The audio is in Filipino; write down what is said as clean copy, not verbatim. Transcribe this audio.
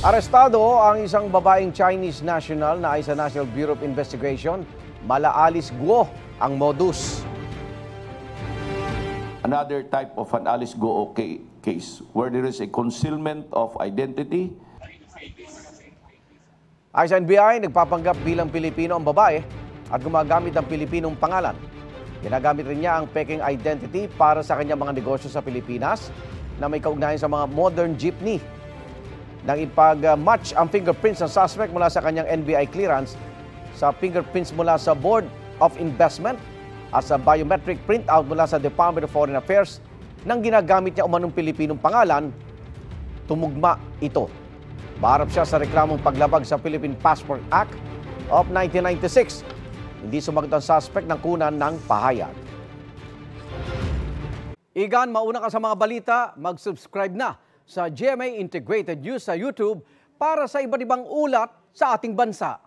Arestado ang isang babaeng Chinese national na ay sa National Bureau of Investigation. Mala Alice Guo ang modus. Another type of an Alice Guo case where there is a concealment of identity. Ay sa NBI, nagpapanggap bilang Pilipino ang babae at gumagamit ng Pilipinong pangalan. Ginagamit rin niya ang peking identity para sa kanyang mga negosyo sa Pilipinas na may kaugnayan sa mga modern jeepney. Nang ipag-match ang fingerprints ng suspect mula sa kanyang NBI clearance sa fingerprints mula sa Board of Investment at sa biometric printout mula sa Department of Foreign Affairs nang ginagamit niya umanong Pilipinong pangalan, tumugma ito. Maharap siya sa reklamong paglabag sa Philippine Passport Act of 1996. Hindi sumagot ang suspect ng kunan ng pahayag. Igan, mauna ka sa mga balita, mag-subscribe na sa GMA Integrated News sa YouTube para sa iba't ibang ulat sa ating bansa.